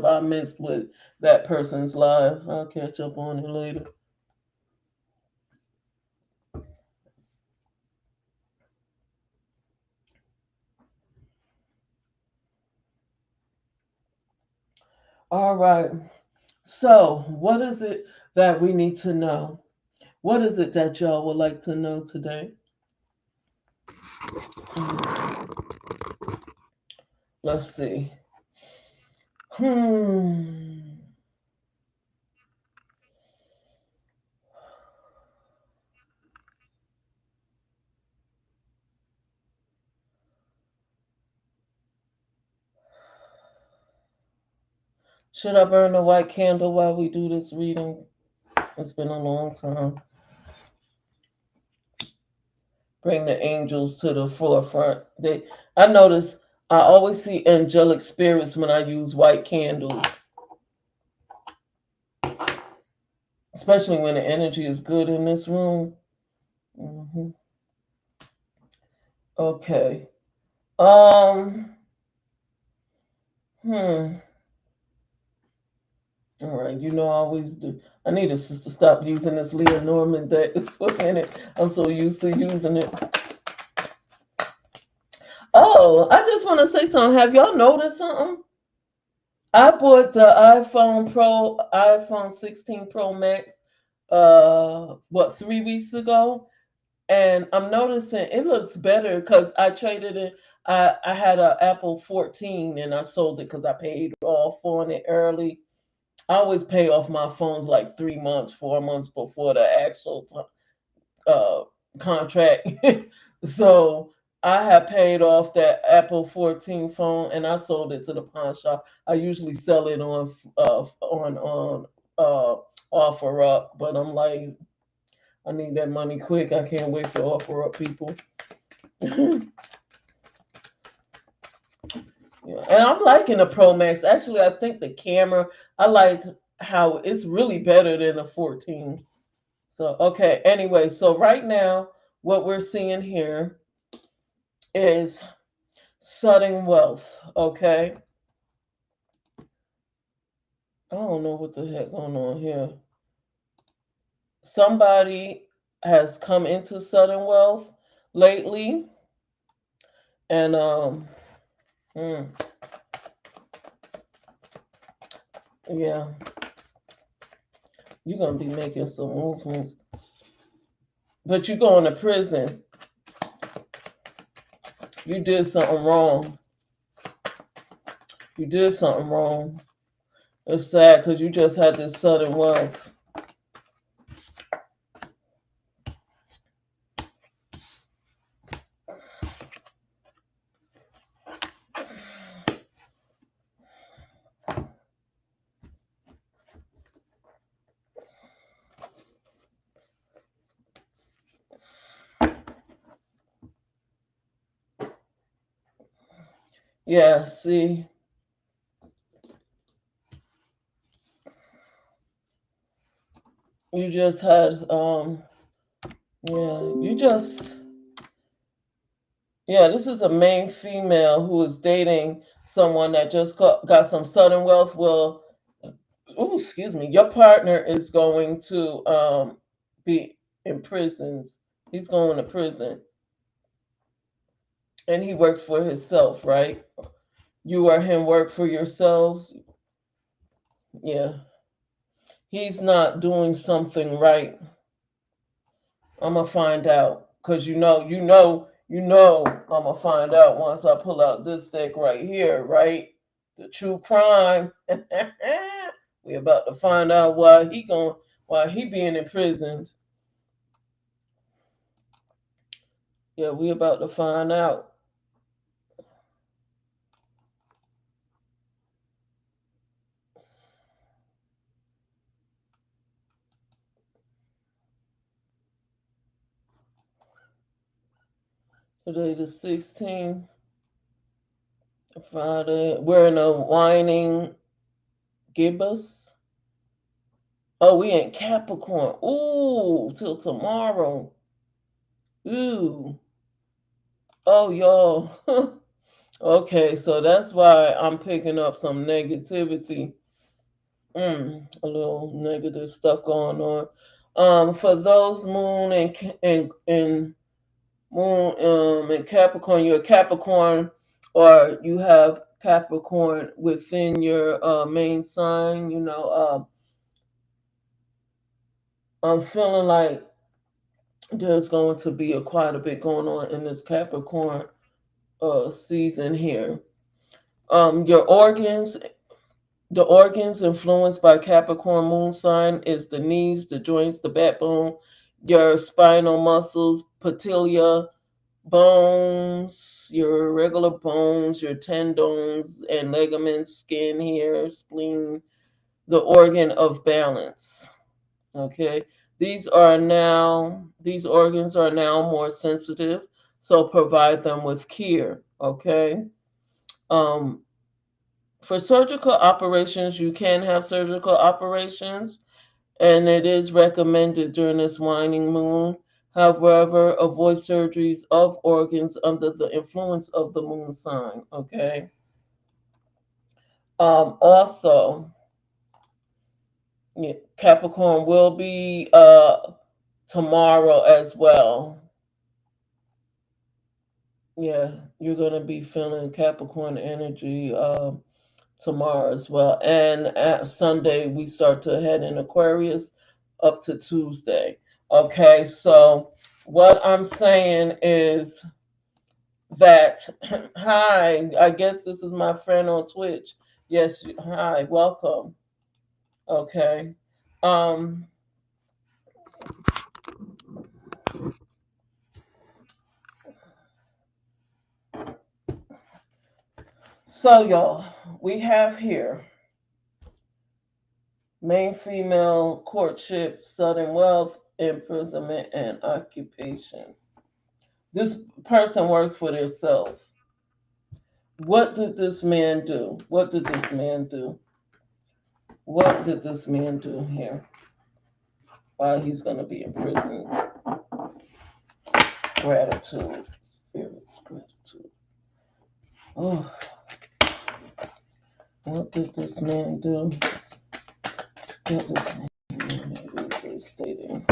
whatever I missed with that person's live. I'll catch up on it later. All right. So, what is it that we need to know? What is it that y'all would like to know today? Let's see. Hmm. Should I burn a white candle while we do this reading? It's been a long time. Bring the angels to the forefront. I notice I always see angelic spirits when I use white candles, especially when the energy is good in this room. hmm Okay. Um. Hmm. All right. You know, I always do. I need a sister stop using this Leah Norman deck for a minute. I'm so used to using it. Oh, I just want to say something. Have y'all noticed something? I bought the iPhone 16 Pro Max, what, 3 weeks ago, and I'm noticing it looks better because I traded it. I had an Apple 14 and I sold it because I paid off on it early. I always pay off my phones like 3 months, 4 months before the actual uh, contract. So I had paid off that Apple 14 phone and I sold it to the pawn shop. I usually sell it on uh, offer up, but I'm like, I need that money quick. I can't wait for offer up people. Yeah, and I'm liking the Pro Max. Actually, I think the camera, I like how it's really better than the 14. So, okay, anyway, so right now, what we're seeing here is sudden wealth, okay? I don't know what the heck going on here. Somebody has come into sudden wealth lately, and hmm, yeah, you're gonna be making some movements, but you're going to prison. You did something wrong. You did something wrong. It's sad because you just had this sudden wealth. Yeah, see, you just had yeah, you just yeah, this is a main female who is dating someone that just got some sudden wealth. Well, oh, excuse me, your partner is going to be imprisoned. He's going to prison, and he works for himself, right? You or him work for yourselves. Yeah, he's not doing something right. I'm gonna find out because I'm gonna find out once I pull out this deck right here, right? The true crime. We about to find out why he being imprisoned. Yeah, we about to find out. Today the 16th, Friday. We're in a whining gibbous. Oh, we in Capricorn. Ooh, till tomorrow. Ooh. Oh, y'all. Okay, so that's why I'm picking up some negativity, a little negative stuff going on. For those moon and moon in Capricorn, you're a Capricorn, or you have Capricorn within your main sign. I'm feeling like there's going to be quite a bit going on in this Capricorn season here. Your organs, the organs influenced by Capricorn moon sign is the knees, the joints, the backbone, your spinal muscles, patella, bones, your regular bones, your tendons and ligaments, skin, hair, spleen, the organ of balance. Okay. These organs are now more sensitive, so provide them with care. Okay. Um, for surgical operations, you can have surgical operations, and it is recommended during this waning moon. However, avoid surgeries of organs under the influence of the moon sign. Okay. Also, yeah, Capricorn will be tomorrow as well. Yeah, you're gonna be feeling Capricorn energy tomorrow as well, and at Sunday we start to head in Aquarius up to Tuesday. Okay, so what I'm saying is that hi, I guess this is my friend on Twitch. Yes, hi, welcome. Okay, um, so y'all, we have here main female courtship, sudden wealth, imprisonment, and occupation. This person works for themselves. What did this man do? What did this man do? What did this man do here? Why he's going to be imprisoned? Gratitude, spirits, gratitude. Oh, what did this man do? What this man do? Stating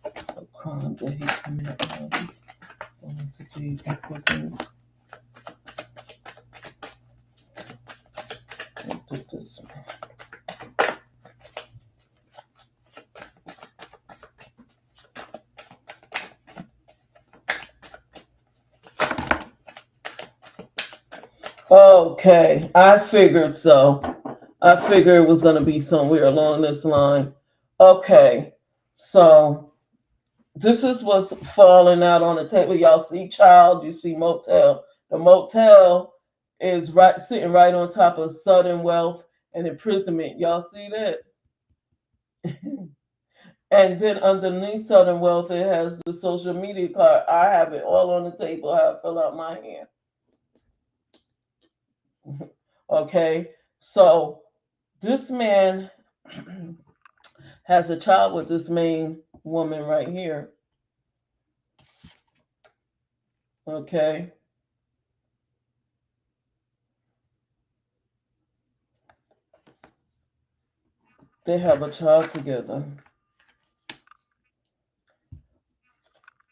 a crime that he committed. He's going to be imprisoned. What did this man? Okay, I figured so. I figured it was going to be somewhere along this line. Okay, so this is what's falling out on the table. Y'all see child, you see motel. The motel is right sitting right on top of sudden wealth and imprisonment. Y'all see that? And then underneath sudden wealth, it has the social media card. I have it all on the table. I fill out my hand. Okay, so this man has a child with this main woman right here. Okay. They have a child together.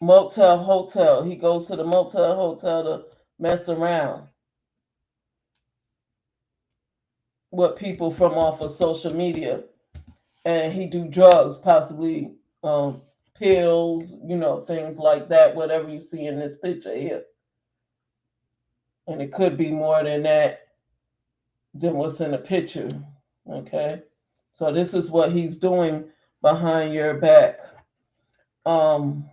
Motel hotel. He goes to the motel hotel to mess around with people from off of social media. And he do drugs, possibly pills, things like that, whatever you see in this picture here. And it could be more than that than what's in the picture. Okay. So this is what he's doing behind your back. Um,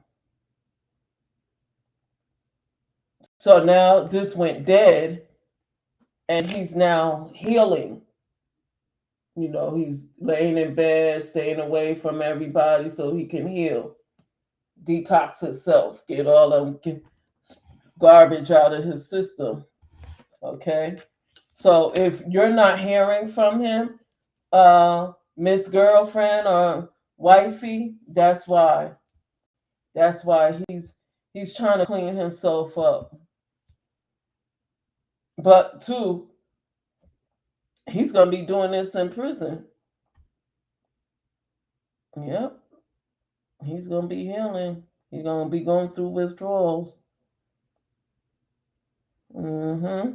so now this went dead and he's now healing. He's laying in bed, staying away from everybody so he can heal, detox himself, get all the garbage out of his system. Okay. So if you're not hearing from him, Miss Girlfriend or Wifey, that's why. That's why he's trying to clean himself up. But two, he's gonna be doing this in prison. Yep, he's gonna be healing. He's gonna be going through withdrawals. Hmm.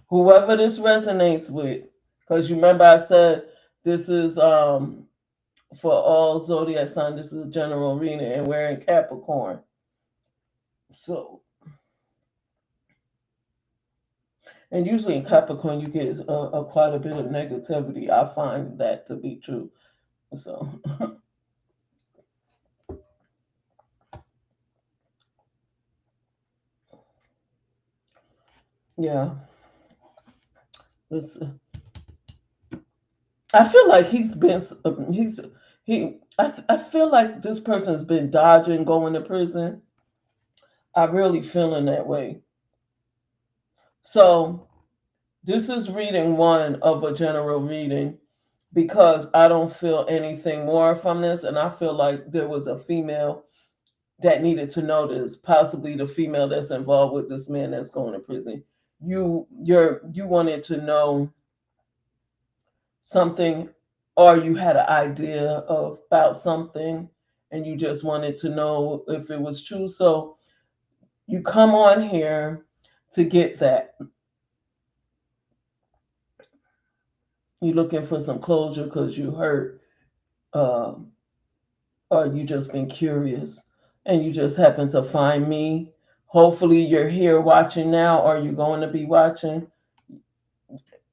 Whoever this resonates with, because you remember I said this is for all zodiac signs. This is a general reading, and we're in Capricorn. So, and usually in Capricorn, you get quite a bit of negativity. I find that to be true. So, yeah, this I feel like I feel like this person's been dodging going to prison. I really feeling that way. So this is reading one of a general reading because I don't feel anything more from this, and I feel like there was a female that needed to know this, possibly the female that's involved with this man that's going to prison. You wanted to know something, or you had an idea about something and you just wanted to know if it was true. So you come on here to get that. You're looking for some closure because you hurt, um, or you just been curious and you just happen to find me. Hopefully you're here watching now, or you're going to be watching.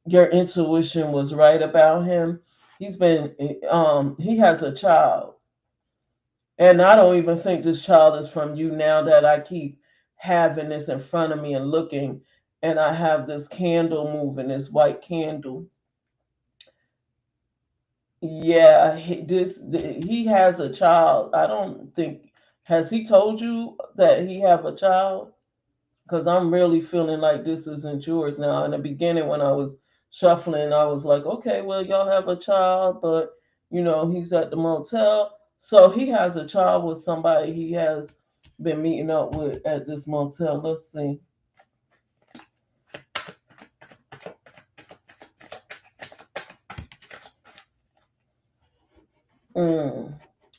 Your intuition was right about him. He has a child. And I don't even think this child is from you now that I keep having this in front of me and looking, and I have this candle moving, this white candle. Yeah, he has a child. I don't think, has he told you that he have a child? Because I'm really feeling like this isn't yours now. In the beginning, when I was shuffling, I was like, okay, well, y'all have a child, but he's at the motel. So he has a child with somebody he has been meeting up with at this motel. Let's see. Mm,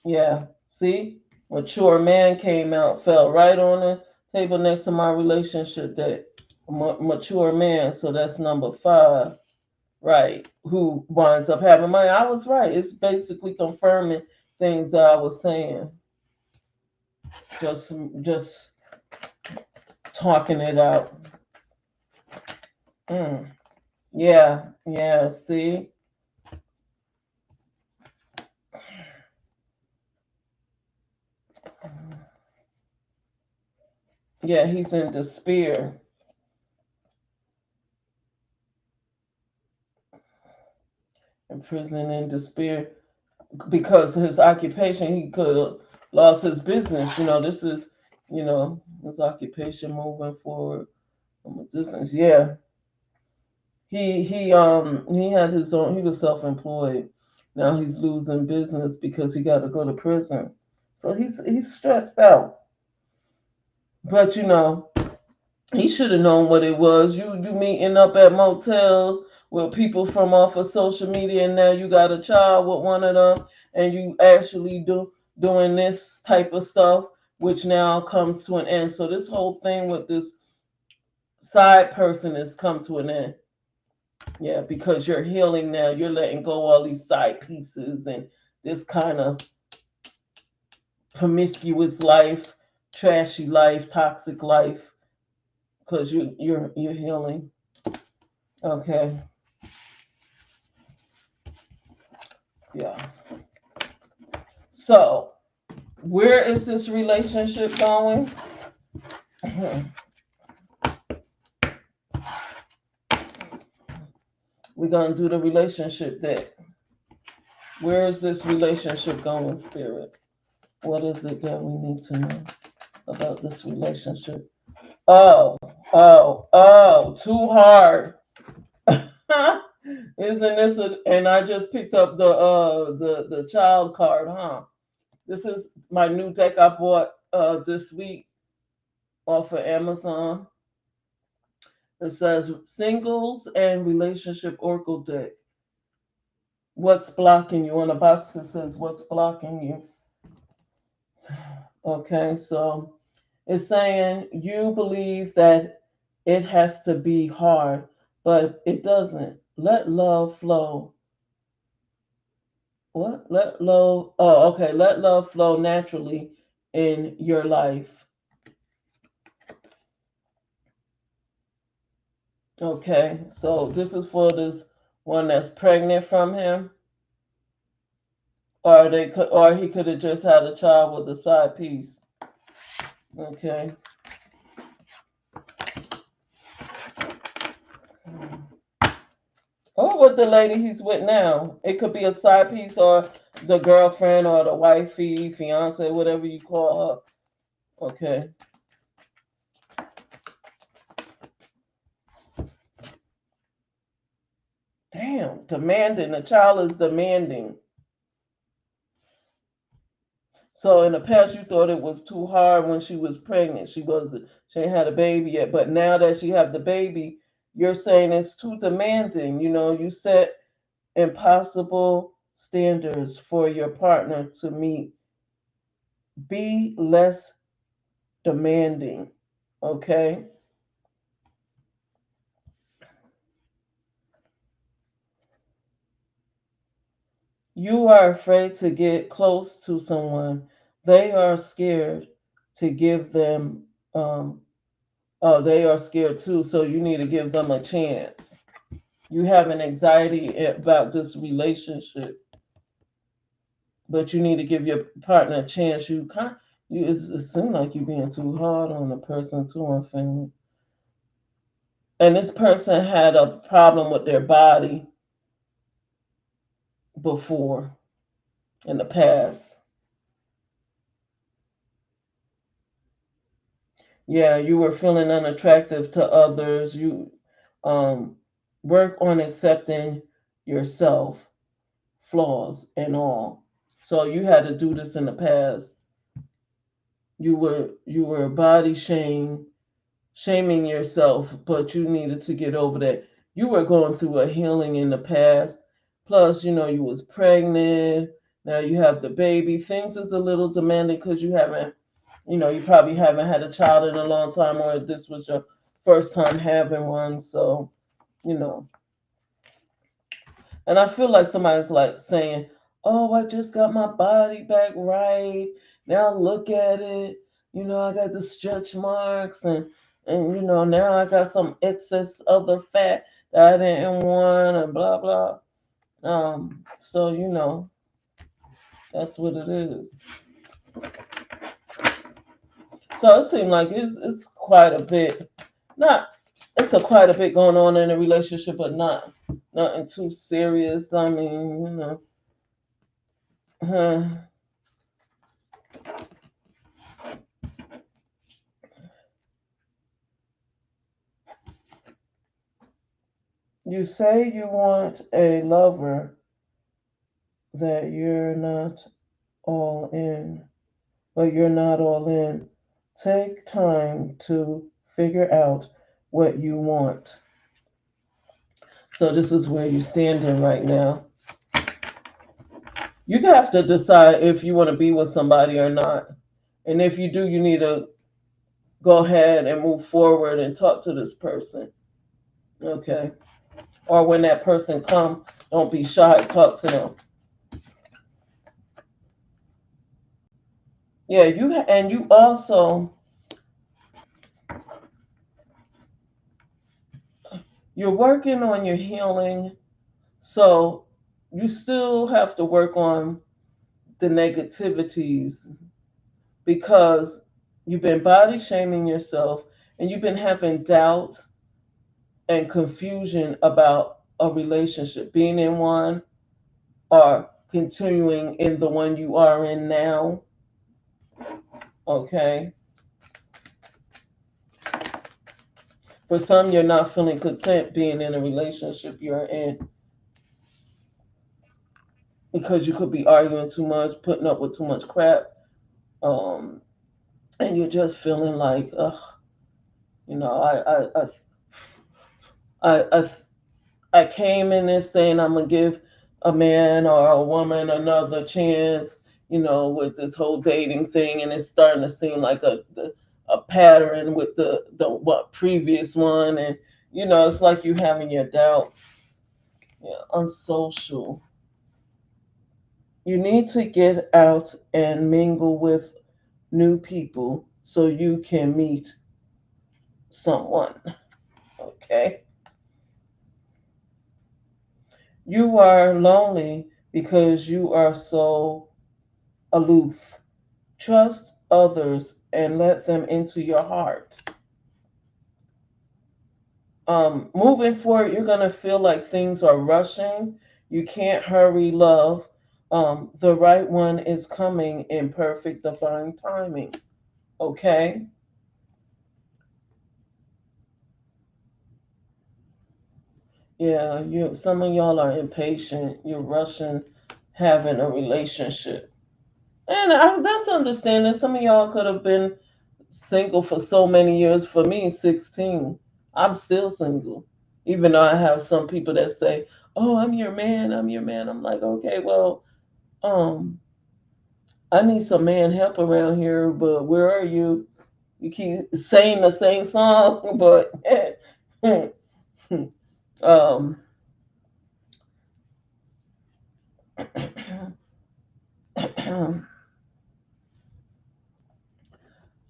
yeah, see? Mature man came out, fell right on the table next to my relationship that mature man. So that's number five. Right, who winds up having money. I was right. It's basically confirming things that I was saying. Just talking it out. Mm. Yeah, yeah, see? Yeah, he's in despair. In prison in despair because his occupation, he could have lost his business. This is, his occupation moving forward from a distance. Yeah. He had his own. He was self-employed. Now he's losing business because he got to go to prison. So he's stressed out. But he should have known what it was. You meeting up at motels with people from off of social media, and now you got a child with one of them, and you actually doing this type of stuff, which now comes to an end. So this whole thing with this side person has come to an end. Yeah, because you're healing now. You're letting go all these side pieces and this kind of promiscuous life, trashy life, toxic life, because you're healing. Okay. Yeah. So where is this relationship going? We're gonna do the relationship deck. Where is this relationship going, spirit? What is it that we need to know about this relationship? Oh, too hard. Isn't this and I just picked up the child card, huh? This is my new deck I bought this week off of Amazon. It says singles and relationship oracle deck. What's blocking you? On the box it says what's blocking you. Okay, so it's saying you believe that it has to be hard, but it doesn't. Let love flow. What? Let love. Oh, okay. Let love flow naturally in your life. Okay, so this is for this one that's pregnant from him, or they could, or he could have just had a child with a side piece. Okay. Or with the lady he's with now. It could be a side piece or the girlfriend or the wifey, fiance, whatever you call her. Okay. Damn, demanding. The child is demanding. So in the past, you thought it was too hard when she was pregnant. She wasn't. She ain't had a baby yet. But now that she have the baby, you're saying it's too demanding. You know, you set impossible standards for your partner to meet. Be less demanding. Okay. You are afraid to get close to someone. They are scared to give them. Oh, they are scared too. So you need to give them a chance. You have an anxiety about this relationship, but you need to give your partner a chance. It seems like you're being too hard on the person too, on family. And this person had a problem with their body before in the past. Yeah, you were feeling unattractive to others. You um, work on accepting yourself, flaws and all. So you had to do this in the past. You were body shaming yourself, but you needed to get over that. You were going through a healing in the past. Plus, you was pregnant. Now you have the baby. Things is a little demanding because you probably haven't had a child in a long time, or this was your first time having one. So, you know, and I feel like somebody's like saying, "Oh, I just got my body back right. Now look at it. I got the stretch marks and now I got some excess other fat that I didn't want and blah blah." So that's what it is. So it seemed like it's quite a bit. Not It's a quite a bit going on in a relationship, but not nothing too serious. I mean, huh. You say you want a lover that you're not all in, but you're not all in. Take time to figure out what you want. So this is where you're standing right now. You have to decide if you want to be with somebody or not. And if you do, you need to go ahead and move forward and talk to this person. Okay. Or when that person come, don't be shy, talk to them. Yeah, and you also you're working on your healing, so you still have to work on the negativities because you've been body shaming yourself and you've been having doubt and confusion about a relationship, being in one or continuing in the one you are in now. Okay. For some, you're not feeling content being in a relationship you're in because you could be arguing too much, putting up with too much crap, and you're just feeling like, ugh. You know, I I came in this saying I'm gonna give a man or a woman another chance, with this whole dating thing, and it's starting to seem like a pattern with the what previous one, and it's like you having your doubts. Yeah, unsocial. You need to get out and mingle with new people so you can meet someone. Okay, you are lonely because you are so aloof. Trust others and let them into your heart. Moving forward, you're going to feel like things are rushing. You can't hurry love. The right one is coming in perfect divine timing. Okay? Yeah, some of y'all are impatient. You're rushing having a relationship. And that's understanding. Some of y'all could have been single for so many years. For me, 16. I'm still single. Even though I have some people that say, "Oh, I'm your man, I'm your man." I'm like, "Okay, well, um, I need some man help around here, but where are you? You keep saying the same song, but um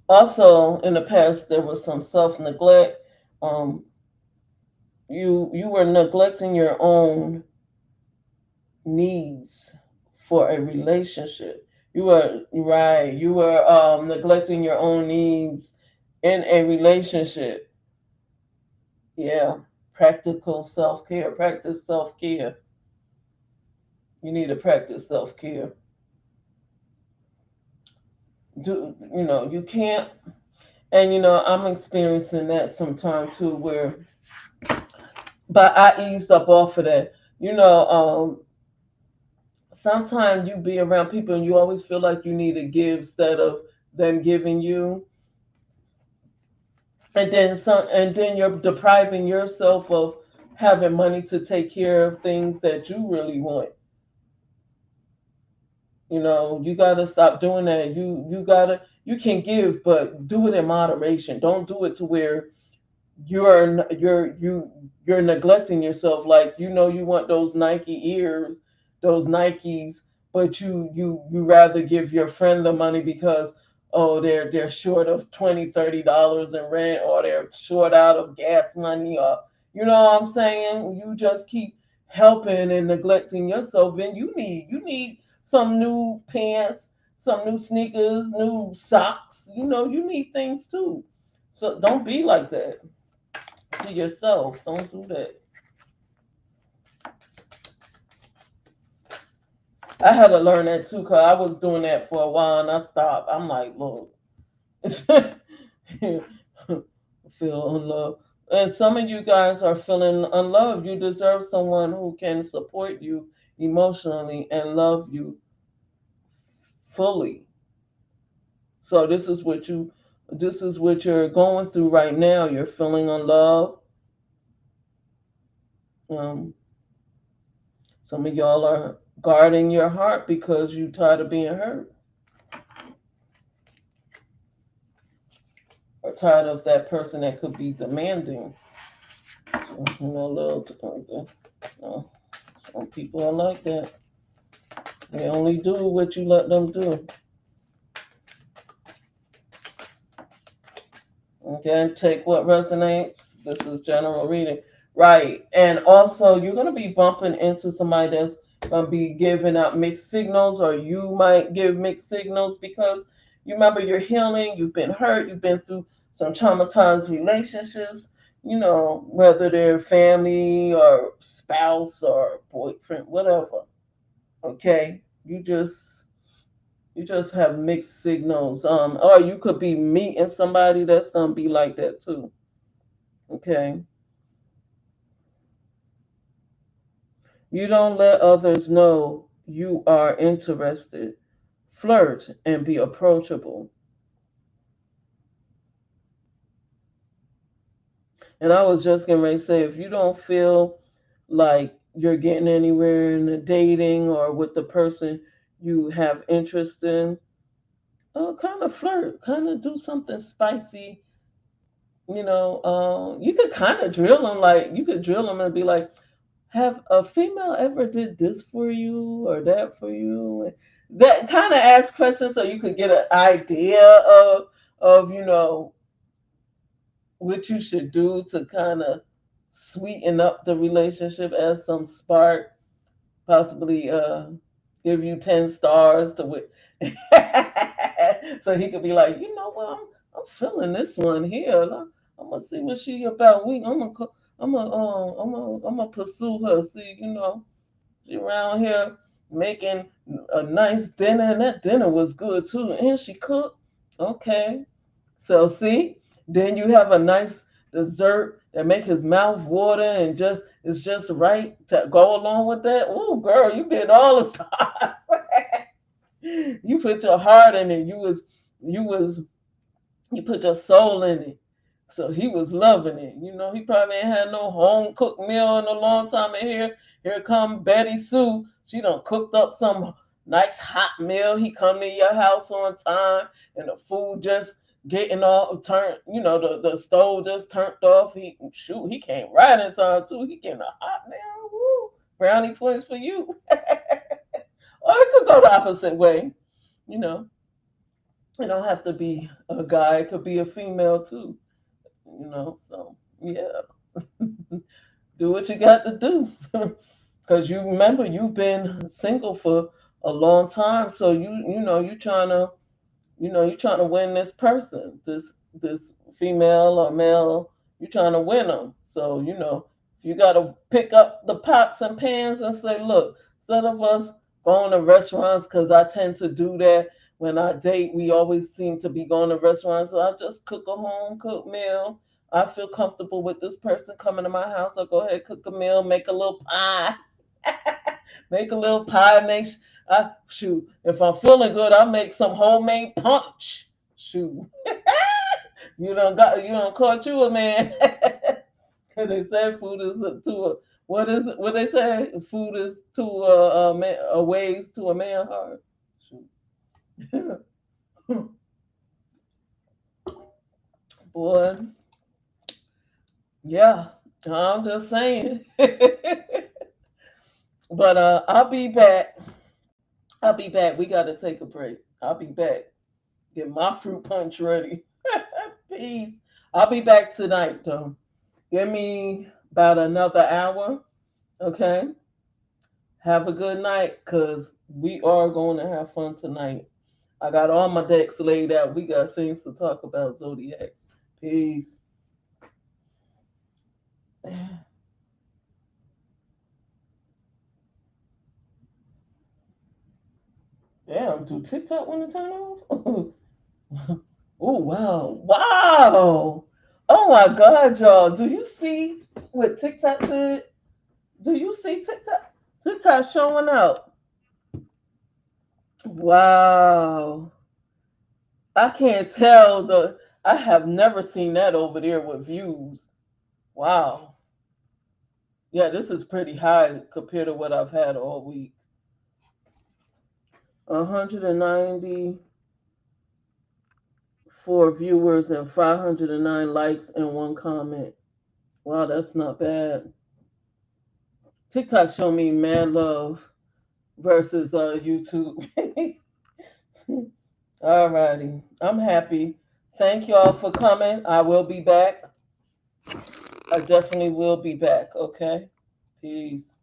also in the past there was some self-neglect. Um you were neglecting your own needs for a relationship. You were right. You were neglecting your own needs in a relationship. Yeah, practical self care. Practice self care. You need to practice self care. Do you can't? And I'm experiencing that sometime too, where but I eased up off of that. Sometimes you be around people and you always feel like you need to give instead of them giving you, and then you're depriving yourself of having money to take care of things that you really want. You gotta stop doing that. You can give, but do it in moderation. Don't do it to where you're neglecting yourself. Like, you want those Nike ears, those Nikes, but you rather give your friend the money because, oh, they're short of $20-$30 in rent, or they're short out of gas money, or what I'm saying. You just keep helping and neglecting yourself, and you need some new pants, some new sneakers, new socks. You need things too. So don't be like that to yourself. Don't do that. I had to learn that too, because I was doing that for a while and I stopped. I'm like, look, feel unloved. And some of you guys are feeling unloved. You deserve someone who can support you emotionally and love you fully. So this is what you're going through right now. You're feeling unloved. Um, some of y'all are guarding your heart because you're tired of being hurt, or tired of that person that could be demanding. So, little, some people are like that. They only do what you let them do. Okay, take what resonates. This is general reading. Right. And also, you're going to be bumping into somebody that's going to be giving out mixed signals, or you might give mixed signals because you remember you're healing, you've been hurt, you've been through some traumatized relationships, whether they're family or spouse or boyfriend, whatever. Okay. You just have mixed signals. Or you could be meeting somebody that's gonna be like that too. Okay. You don't let others know you are interested. Flirt and be approachable. And I was just getting ready to say, if you don't feel like you're getting anywhere in the dating or with the person you have interest in, kind of flirt, kind of do something spicy. You could kind of drill them, like you could drill them and be like, "Have a female ever did this for you or that for you?" That kind of ask questions so you could get an idea of what you should do to kind of sweeten up the relationship, as some spark, possibly give you 10 stars to wit. So he could be like, you know what, I'm feeling this one here. I'm gonna see what she about. I'm gonna pursue her. See, she around here making a nice dinner, and that dinner was good too, and she cooked. Okay, so see, then you have a nice dessert that make his mouth water and just it's just right to go along with that. Oh, girl, you been all the time. You put your heart in it. You was you put your soul in it. So he was loving it. He probably ain't had no home cooked meal in a long time. And here come Betty Sue. She done cooked up some nice hot meal. He come to your house on time, and the food just getting all turned. The stove just turned off. He came right in time too. He getting a hot meal. Woo. Brownie points for you. Or it could go the opposite way. You know, it don't have to be a guy. It could be a female too. So yeah. Do what you got to do. Because you remember you've been single for a long time, so you're trying to win this person, this female or male. You're trying to win them. So you got to pick up the pots and pans and say, look, instead of us going to restaurants, because I tend to do that when I date. We always seem to be going to restaurants. So I just cook a home cooked meal. I feel comfortable with this person coming to my house. I'll go ahead, cook a meal, make a little pie. Make a little pie. Shoot. If I'm feeling good, I make some homemade punch. Shoot. You don't caught you a man. They say food is to a what is it? What they say? Food is to a man, a ways to a man heart. Shoot. Boy, yeah. I'm just saying. But I'll be back. I'll be back. We gotta take a break. I'll be back. Get my fruit punch ready. Peace. I'll be back tonight though. Give me about another hour. Okay. Have a good night, cause we are going to have fun tonight. I got all my decks laid out. We got things to talk about, Zodiacs. Peace. Damn, do TikTok want to turn off? Oh wow. Wow. Oh my god, y'all. Do you see what TikTok did? Do you see TikTok? TikTok showing up. Wow. I can't tell I have never seen that over there with views. Wow. Yeah, this is pretty high compared to what I've had all week. 194 viewers and 509 likes and one comment. Wow, that's not bad. TikTok show me mad love versus YouTube. Alrighty. I'm happy. Thank y'all for coming. I will be back. I definitely will be back. Okay. Peace.